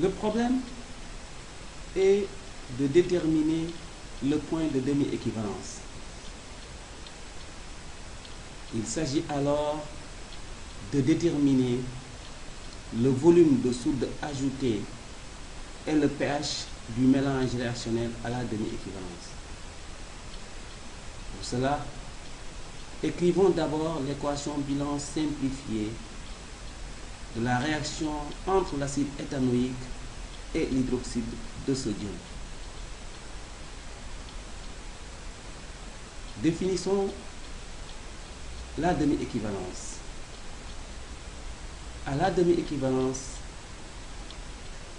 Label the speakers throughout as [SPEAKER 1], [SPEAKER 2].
[SPEAKER 1] Le problème est de déterminer le point de demi-équivalence. Il s'agit alors de déterminer le volume de soude ajouté et le pH du mélange réactionnel à la demi-équivalence. Pour cela, écrivons d'abord l'équation bilan simplifiée de la réaction entre l'acide éthanoïque et l'hydroxyde de sodium. Définissons la demi-équivalence. À la demi-équivalence,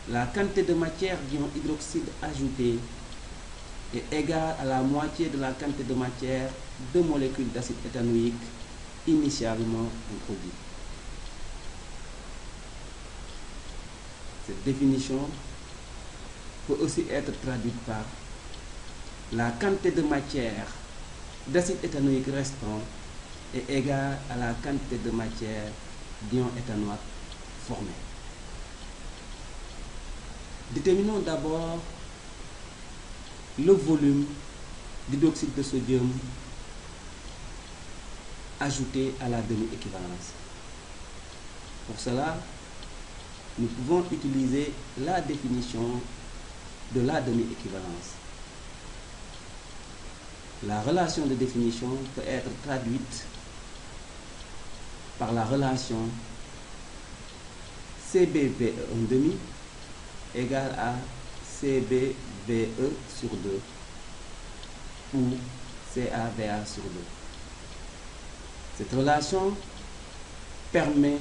[SPEAKER 1] la quantité de matière d'ion hydroxyde ajouté est égale à la moitié de la quantité de matière de molécules d'acide éthanoïque initialement introduite. Cette définition peut aussi être traduite par la quantité de matière d'acide éthanoïque restant est égale à la quantité de matière d'ion éthanoate formée. Déterminons d'abord le volume d'hydroxyde de sodium ajouté à la demi-équivalence. Pour cela, nous pouvons utiliser la définition de la demi-équivalence. La relation de définition peut être traduite par la relation CBVE1,5 égale à CBVE sur 2 ou CAVA sur 2. Cette relation permet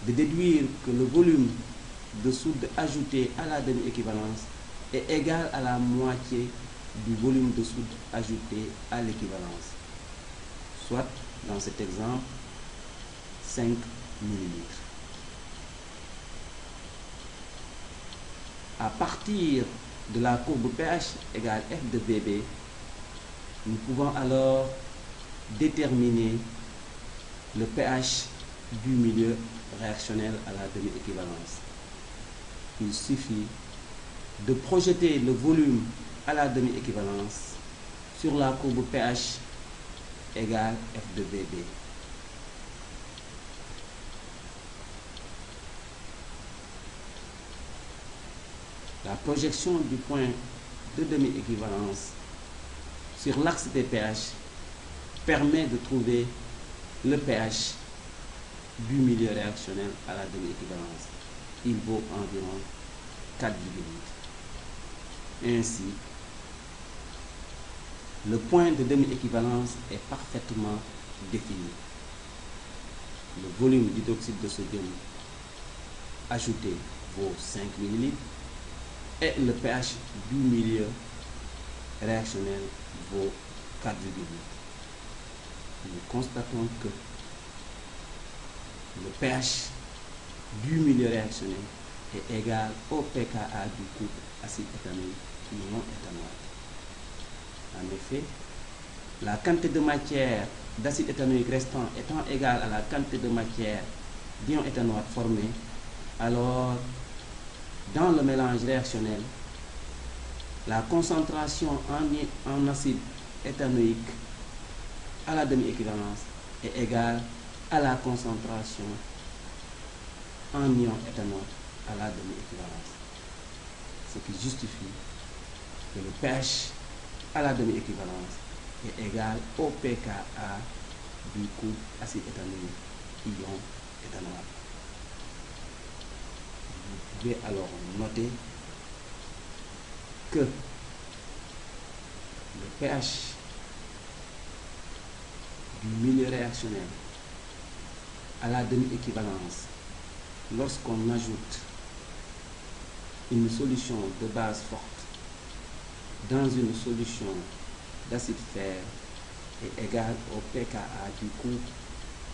[SPEAKER 1] de déduire que le volume de soude ajouté à la demi-équivalence est égal à la moitié du volume de soude ajouté à l'équivalence, soit dans cet exemple 5 ml. À partir de la courbe pH égale F de VB, nous pouvons alors déterminer le pH du milieu réactionnel à la demi-équivalence. Il suffit de projeter le volume à la demi-équivalence sur la courbe pH égale F de VB. La projection du point de demi-équivalence sur l'axe des pH permet de trouver le pH du milieu réactionnel à la demi-équivalence. Il vaut environ 4,8. Ainsi, le point de demi-équivalence est parfaitement défini. Le volume d'hydroxyde de sodium ajouté vaut 5 ml et le pH du milieu réactionnel vaut 4,8. Nous constatons que le pH du milieu réactionnel est égal au pKa du couple acide éthanoïque ion éthanoate. En effet, la quantité de matière d'acide éthanoïque restant étant égale à la quantité de matière d'ion éthanoate formée, alors dans le mélange réactionnel, la concentration en acide éthanoïque à la demi-équivalence est égale à la concentration en ion éthanoate à la demi-équivalence. Ce qui justifie que le pH à la demi-équivalence est égal au pKa du couple acide éthanoïque ion éthanoate. Vous pouvez alors noter que le pH du milieu réactionnel à la demi-équivalence, lorsqu'on ajoute une solution de base forte dans une solution d'acide fer, est égal au pKa du couple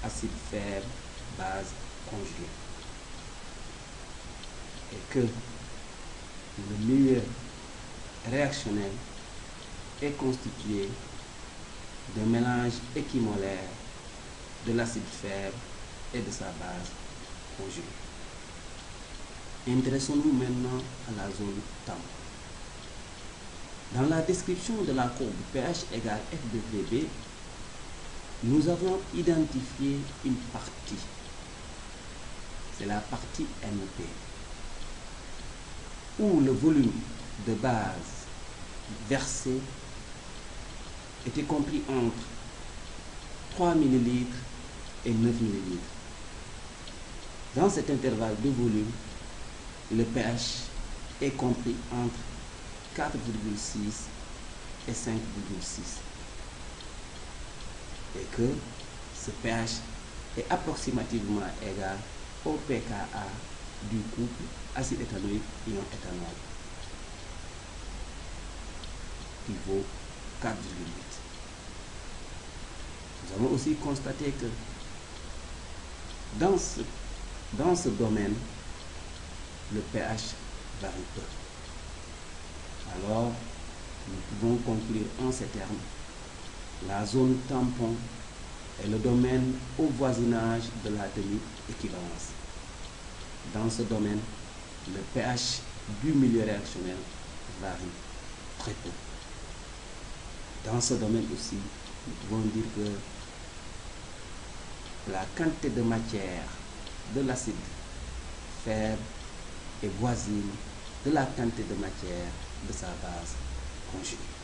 [SPEAKER 1] acide fer base conjuguée. Et que le milieu réactionnel est constitué d'un mélange équimolaire de l'acide fer et de sa base conjuguée. Intéressons-nous maintenant à la zone tampon. Dans la description de la courbe pH égale F de VB, nous avons identifié une partie. C'est la partie NP, où le volume de base versé était compris entre 3 ml et 9 ml. Dans cet intervalle de volume, le pH est compris entre 4,6 et 5,6. Et que ce pH est approximativement égal au pKa du couple acide éthanoïque ion éthanol, qui vaut 4,8. Nous avons aussi constaté que dans ce domaine, le pH varie peu. Alors, nous pouvons conclure en ces termes: la zone tampon est le domaine au voisinage de la demi-équivalence. Dans ce domaine, le pH du milieu réactionnel varie très peu. Dans ce domaine aussi, nous pouvons dire que la quantité de matière de l'acide faible est voisine de la quantité de matière de sa base conjuguée.